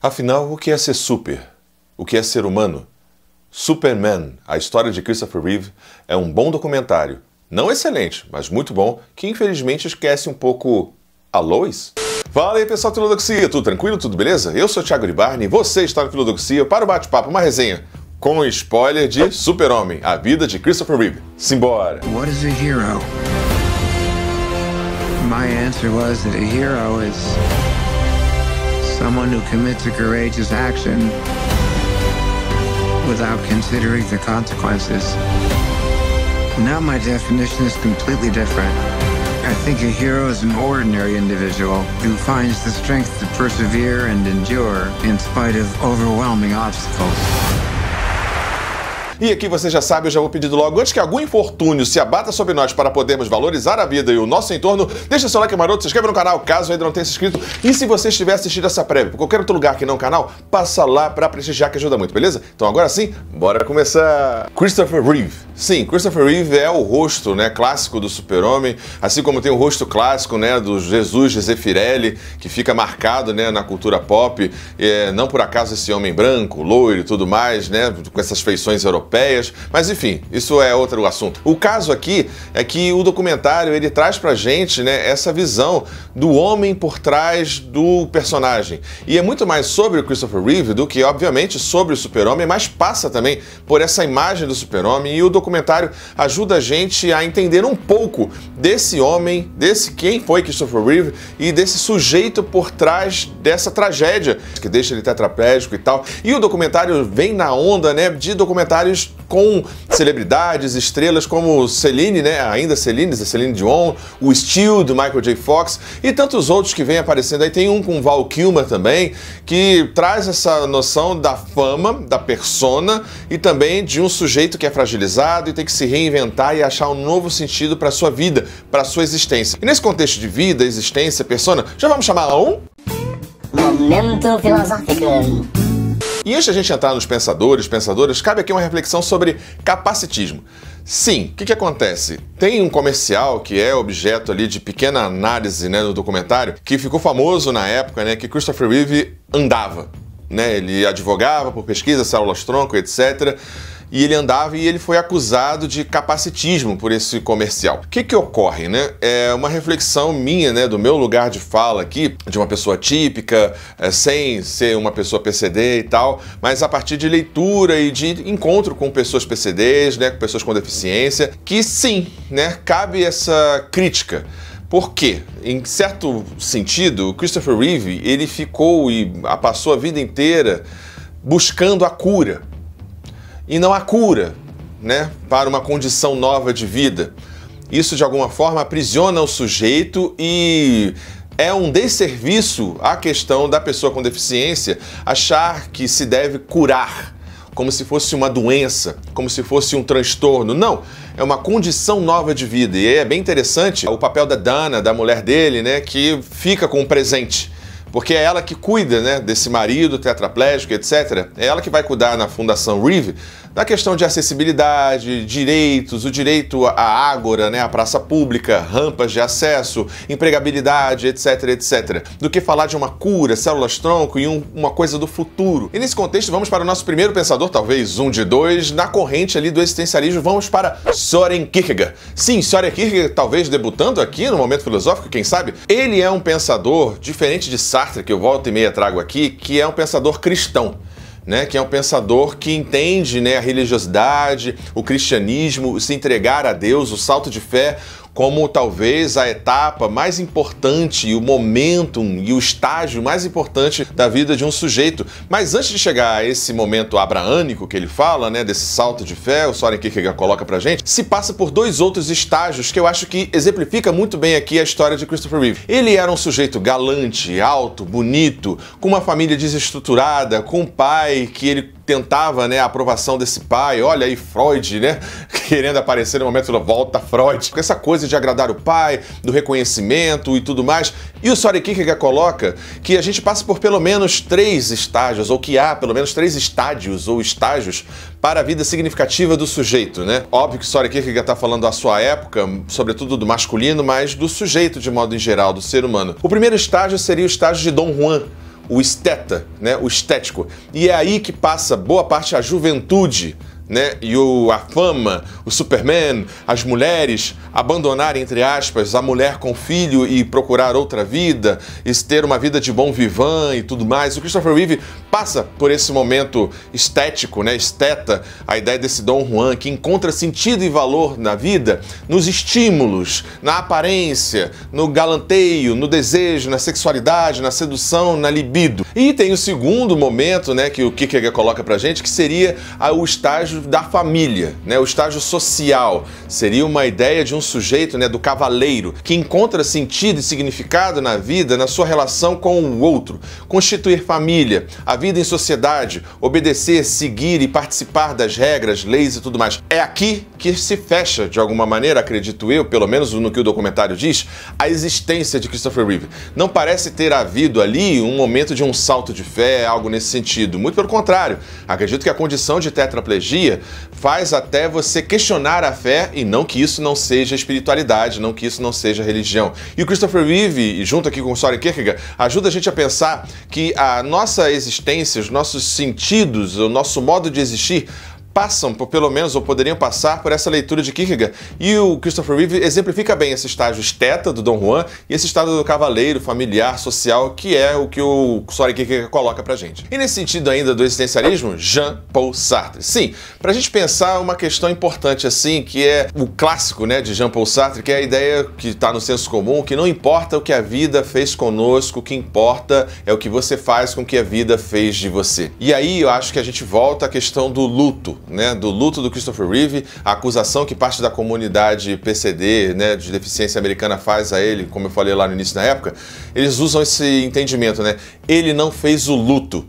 Afinal, o que é ser super? O que é ser humano? Superman, a história de Christopher Reeve, é um bom documentário. Não excelente, mas muito bom, que infelizmente esquece um pouco a Lois. Fala aí pessoal do Filodoxia, tudo tranquilo? Tudo beleza? Eu sou o Thiago Ribarni e você está no Filodoxia para o bate-papo, uma resenha com spoiler de Super-Homem, a vida de Christopher Reeve. Simbora! What is a hero? My answer was that a hero is someone who commits a courageous action without considering the consequences. Now my definition is completely different. I think a hero is an ordinary individual who finds the strength to persevere and endure in spite of overwhelming obstacles. E aqui você já sabe, eu já vou pedindo logo, antes que algum infortúnio se abata sobre nós para podermos valorizar a vida e o nosso entorno, deixa seu like maroto, se inscreva no canal caso ainda não tenha se inscrito. E se você estiver assistindo essa prévia por qualquer outro lugar que não o canal, passa lá para prestigiar que ajuda muito, beleza? Então agora sim, bora começar! Christopher Reeve. Sim, Christopher Reeve é o rosto, né, clássico do Super-Homem, assim como tem o rosto clássico, né, do Jesus de Zeffirelli, que fica marcado, né, na cultura pop, não por acaso esse homem branco, loiro e tudo mais, né, com essas feições europeias, mas enfim, isso é outro assunto. O caso aqui é que o documentário, ele traz pra gente, né, essa visão do homem por trás do personagem, e é muito mais sobre o Christopher Reeve do que, obviamente, sobre o Super-Homem, mas passa também por essa imagem do Super-Homem, e o documentário ajuda a gente a entender um pouco desse homem, desse quem foi Christopher Reeve e desse sujeito por trás dessa tragédia que deixa ele tetraplégico e tal. E o documentário vem na onda, né, de documentários com celebridades, estrelas como Celine, né, ainda Celine Dion, o Steel do Michael J. Fox e tantos outros que vêm aparecendo aí. Tem um com Val Kilmer também, que traz essa noção da fama, da persona e também de um sujeito que é fragilizado e tem que se reinventar e achar um novo sentido para sua vida, para sua existência. E nesse contexto de vida, existência, persona, já vamos chamar um Momento Filosófico. E antes de a gente entrar nos pensadores, pensadoras, cabe aqui uma reflexão sobre capacitismo. Sim, o que acontece? Tem um comercial que é objeto ali de pequena análise, né, no documentário, que ficou famoso na época, né, que Christopher Reeve andava, né, ele advogava por pesquisa, células-tronco, etc., e ele andava e ele foi acusado de capacitismo por esse comercial. O que ocorre, né? É uma reflexão minha, né, do meu lugar de fala aqui, de uma pessoa típica, sem ser uma pessoa PCD e tal, mas a partir de leitura e de encontro com pessoas PCDs, né, com pessoas com deficiência, que sim, né, cabe essa crítica. Por quê? Em certo sentido, o Christopher Reeve, ele ficou e passou a vida inteira buscando a cura. E não há cura, né, para uma condição nova de vida. Isso, de alguma forma, aprisiona o sujeito e é um desserviço à questão da pessoa com deficiência achar que se deve curar, como se fosse uma doença, como se fosse um transtorno. Não, é uma condição nova de vida. E é bem interessante o papel da Dana, da mulher dele, né, que fica com o presente. Porque é ela que cuida, né, desse marido tetraplégico, etc. É ela que vai cuidar na Fundação Reeve da questão de acessibilidade, direitos, o direito à ágora, né, à praça pública, rampas de acesso, empregabilidade, etc, etc. Do que falar de uma cura, células-tronco e uma coisa do futuro. E nesse contexto vamos para o nosso primeiro pensador, talvez um de dois, na corrente ali do existencialismo, vamos para Søren Kierkegaard. Sim, Søren Kierkegaard talvez debutando aqui no Momento Filosófico, quem sabe? Ele é um pensador diferente de Sartre, que eu volta e meia trago aqui, que é um pensador cristão, né, que é um pensador que entende, né, a religiosidade, o cristianismo, se entregar a Deus, o salto de fé, como talvez a etapa mais importante, e o momentum e o estágio mais importante da vida de um sujeito. Mas antes de chegar a esse momento abraânico que ele fala, né, desse salto de fé, o Søren Kierkegaard coloca pra gente, se passa por dois outros estágios que eu acho que exemplifica muito bem aqui a história de Christopher Reeve. Ele era um sujeito galante, alto, bonito, com uma família desestruturada, com um pai que ele tentava, né, a aprovação desse pai. Olha aí Freud, né, querendo aparecer no momento da volta Freud, com essa coisa de agradar o pai, do reconhecimento e tudo mais. E o Søren Kierkegaard coloca que a gente passa por pelo menos 3 estágios, ou que há pelo menos 3 estádios ou estágios para a vida significativa do sujeito, né? Óbvio que Søren Kierkegaard está falando da sua época, sobretudo do masculino, mas do sujeito de modo em geral, do ser humano. O primeiro estágio seria o estágio de Dom Juan, o esteta, né, o estético. E é aí que passa boa parte da juventude, né, e a fama, o Superman, as mulheres abandonarem, entre aspas, a mulher com filho e procurar outra vida, e ter uma vida de bom vivant e tudo mais. O Christopher Reeve passa por esse momento estético, né, esteta, a ideia desse Dom Juan que encontra sentido e valor na vida, nos estímulos, na aparência, no galanteio, no desejo, na sexualidade, na sedução, na libido. E tem o segundo momento, né, que o Kierkegaard coloca pra gente, que seria o estágio da família, né, o estágio social. Seria uma ideia de um sujeito, né, do cavaleiro, que encontra sentido e significado na vida, na sua relação com o outro, constituir família, a vida em sociedade, obedecer, seguir e participar das regras, leis e tudo mais. É aqui que se fecha, de alguma maneira, acredito eu, pelo menos no que o documentário diz, a existência de Christopher Reeve. Não parece ter havido ali um momento de um salto de fé, algo nesse sentido. Muito pelo contrário. Acredito que a condição de tetraplegia faz até você questionar a fé, e não que isso não seja espiritualidade, não que isso não seja religião. E o Christopher Reeve, junto aqui com o Søren Kierkegaard, ajuda a gente a pensar que a nossa existência, os nossos sentidos, o nosso modo de existir passam, pelo menos, ou poderiam passar por essa leitura de Kierkegaard. E o Christopher Reeve exemplifica bem esse estágio esteta do Dom Juan e esse estágio do cavaleiro, familiar, social, que é o que o Søren Kierkegaard coloca pra gente. E nesse sentido ainda do existencialismo, Jean-Paul Sartre. Sim, pra gente pensar uma questão importante assim, que é o clássico, né, de Jean-Paul Sartre, que é a ideia que está no senso comum, que não importa o que a vida fez conosco, o que importa é o que você faz com o que a vida fez de você. E aí eu acho que a gente volta à questão do luto, né, do luto do Christopher Reeve, a acusação que parte da comunidade PCD, né, de deficiência americana faz a ele, como eu falei lá no início da época, eles usam esse entendimento, né? Ele não fez o luto.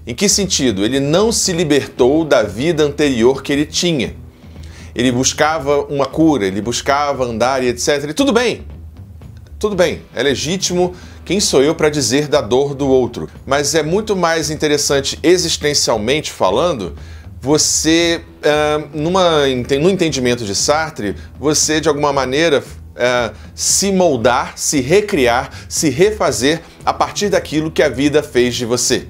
Em que sentido? Ele não se libertou da vida anterior que ele tinha. Ele buscava uma cura, ele buscava andar e etc. E tudo bem, é legítimo. Quem sou eu para dizer da dor do outro? Mas é muito mais interessante, existencialmente falando, você, no entendimento de Sartre, você de alguma maneira se moldar, se recriar, se refazer a partir daquilo que a vida fez de você.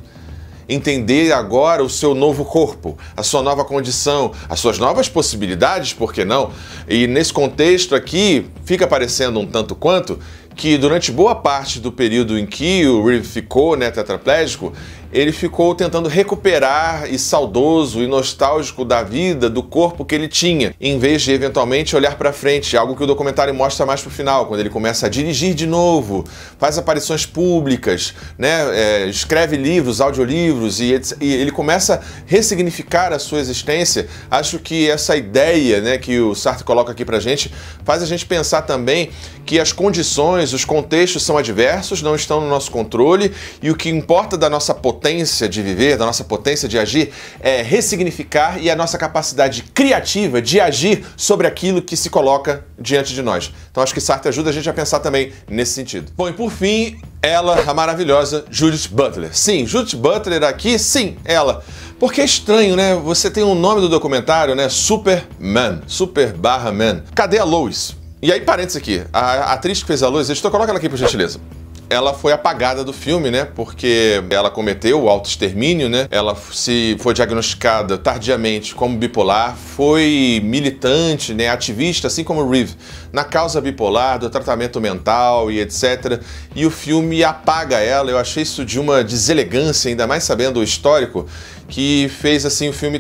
Entender agora o seu novo corpo, a sua nova condição, as suas novas possibilidades, por que não? E nesse contexto aqui, fica parecendo um tanto quanto que durante boa parte do período em que o Reeve ficou, né, tetraplégico, ele ficou tentando recuperar e saudoso e nostálgico da vida, do corpo que ele tinha, em vez de eventualmente olhar para frente, algo que o documentário mostra mais pro final, quando ele começa a dirigir de novo, faz aparições públicas, né, escreve livros, audiolivros e ele começa a ressignificar a sua existência. Acho que essa ideia, né, que o Sartre coloca aqui pra gente, faz a gente pensar também que as condições, os contextos são adversos, não estão no nosso controle, e o que importa da nossa potência de viver, da nossa potência de agir, é ressignificar e a nossa capacidade criativa de agir sobre aquilo que se coloca diante de nós. Então acho que Sartre ajuda a gente a pensar também nesse sentido. Bom, e por fim, ela, a maravilhosa Judith Butler. Sim, Judith Butler aqui, sim, ela. Porque é estranho, né? Você tem o nome do documentário, né? Superman, Super/Man. Cadê a Lois? E aí, parênteses aqui, a atriz que fez a Lois, editor, coloca ela aqui por gentileza. Ela foi apagada do filme, né? Porque ela cometeu o autoextermínio, né? Ela foi diagnosticada tardiamente como bipolar, foi militante, né? Ativista, assim como o Reeve, na causa bipolar, do tratamento mental e etc. E o filme apaga ela. Eu achei isso de uma deselegância, ainda mais sabendo o histórico, que fez assim o filme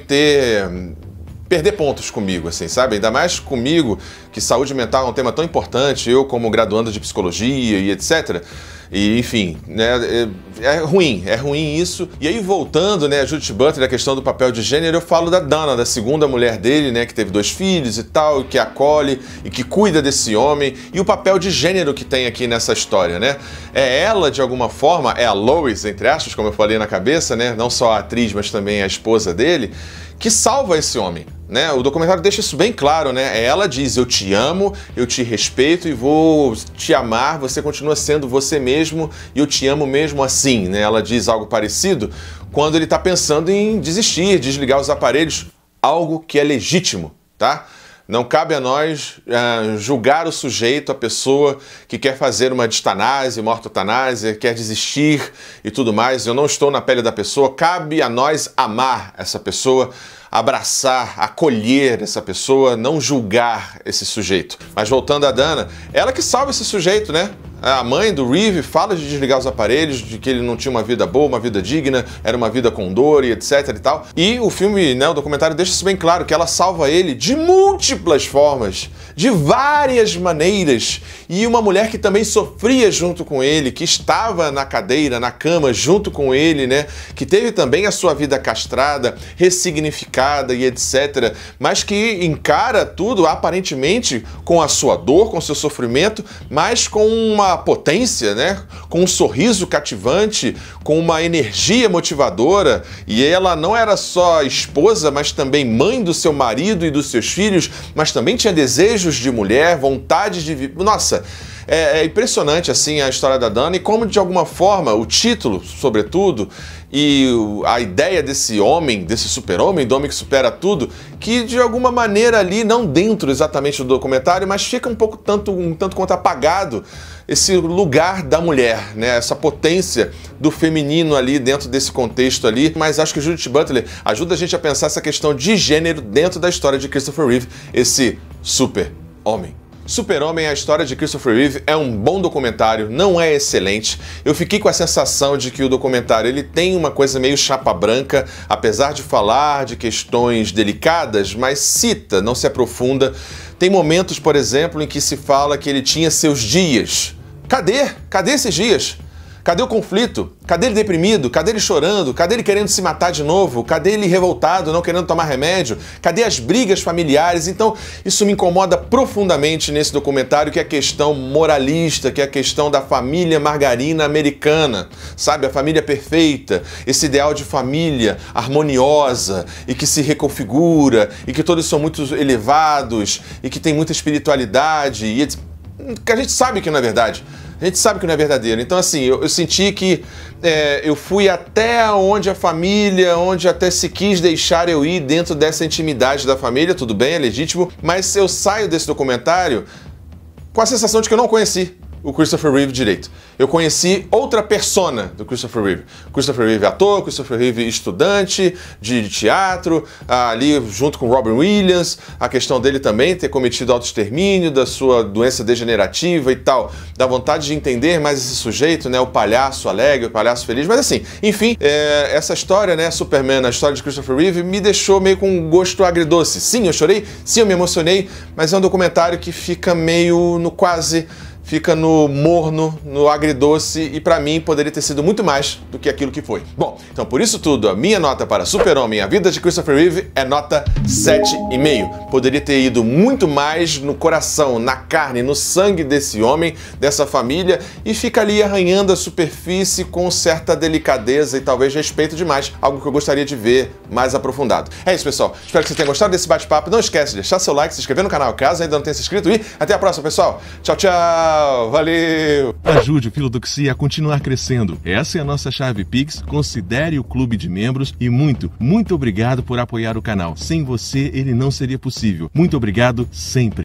perder pontos comigo, assim, sabe? Ainda mais comigo, que saúde mental é um tema tão importante, eu como graduando de psicologia e etc. E, enfim, né, é ruim isso. E aí, voltando, né, a Judith Butler, a questão do papel de gênero, eu falo da Dana, da segunda mulher dele, né, que teve 2 filhos e tal, que acolhe e que cuida desse homem, e o papel de gênero que tem aqui nessa história, né? É ela, de alguma forma, é a Lois, entre aspas, como eu falei na cabeça, né, não só a atriz, mas também a esposa dele, que salva esse homem, né? O documentário deixa isso bem claro, né? Ela diz, eu te amo, eu te respeito e vou te amar, você continua sendo você mesmo e eu te amo mesmo assim, né? Ela diz algo parecido quando ele está pensando em desistir, desligar os aparelhos, algo que é legítimo, tá? Não cabe a nós julgar o sujeito, a pessoa que quer fazer uma distanase, uma ortotanásia, quer desistir e tudo mais. Eu não estou na pele da pessoa. Cabe a nós amar essa pessoa, abraçar, acolher essa pessoa, não julgar esse sujeito. Mas voltando a Dana, ela que salva esse sujeito, né? A mãe do Reeve fala de desligar os aparelhos, de que ele não tinha uma vida boa, uma vida digna, era uma vida com dor e etc e tal. E o filme, né, o documentário deixa isso bem claro, que ela salva ele de múltiplas formas, de várias maneiras. E uma mulher que também sofria junto com ele, que estava na cadeira, na cama, junto com ele, né, que teve também a sua vida castrada, ressignificada e etc. Mas que encara tudo aparentemente com a sua dor, com o seu sofrimento, mas com uma potência, né? Com um sorriso cativante, com uma energia motivadora, e ela não era só esposa, mas também mãe do seu marido e dos seus filhos, mas também tinha desejos de mulher, vontade de viver. Nossa, é impressionante assim a história da Dana e como de alguma forma o título, sobretudo, e a ideia desse homem, desse super-homem, do homem que supera tudo, que de alguma maneira ali, não dentro exatamente do documentário, mas fica um tanto quanto apagado esse lugar da mulher, né? Essa potência do feminino ali dentro desse contexto ali. Mas acho que o Judith Butler ajuda a gente a pensar essa questão de gênero dentro da história de Christopher Reeve, esse super-homem. Super-Homem, a história de Christopher Reeve, é um bom documentário, não é excelente. Eu fiquei com a sensação de que o documentário ele tem uma coisa meio chapa branca, apesar de falar de questões delicadas, mas cita, não se aprofunda. Tem momentos, por exemplo, em que se fala que ele tinha seus dias. Cadê? Cadê esses dias? Cadê o conflito? Cadê ele deprimido? Cadê ele chorando? Cadê ele querendo se matar de novo? Cadê ele revoltado, não querendo tomar remédio? Cadê as brigas familiares? Então, isso me incomoda profundamente nesse documentário, que é a questão moralista, que é a questão da família margarina americana, sabe? A família perfeita, esse ideal de família harmoniosa e que se reconfigura e que todos são muito elevados e que tem muita espiritualidade e que a gente sabe que não é verdade. A gente sabe que não é verdadeiro. Então, assim, eu senti que eu fui até onde a família, onde até se quis deixar eu ir dentro dessa intimidade da família, tudo bem, é legítimo, mas eu saio desse documentário com a sensação de que eu não conheci o Christopher Reeve direito. Eu conheci outra persona do Christopher Reeve. Christopher Reeve ator, Christopher Reeve estudante de teatro, ali junto com Robin Williams, a questão dele também ter cometido autoextermínio, da sua doença degenerativa e tal, da vontade de entender mais esse sujeito, né, o palhaço alegre, o palhaço feliz, mas assim, enfim, essa história, né, Superman, a história de Christopher Reeve, me deixou meio com um gosto agridoce. Sim, eu chorei, sim, eu me emocionei, mas é um documentário que fica meio no quase... Fica no morno, no agridoce e pra mim poderia ter sido muito mais do que aquilo que foi. Bom, então por isso tudo, a minha nota para Super-Homem, a vida de Christopher Reeve é nota 7,5. Poderia ter ido muito mais no coração, na carne, no sangue desse homem, dessa família e fica ali arranhando a superfície com certa delicadeza e talvez respeito demais, algo que eu gostaria de ver mais aprofundado. É isso, pessoal. Espero que você tenha gostado desse bate-papo. Não esquece de deixar seu like, se inscrever no canal caso ainda não tenha se inscrito e até a próxima, pessoal. Tchau, tchau! Valeu! Ajude o Filodoxia a continuar crescendo. Essa é a nossa chave Pix. Considere o clube de membros e muito obrigado por apoiar o canal. Sem você, ele não seria possível. Muito obrigado sempre.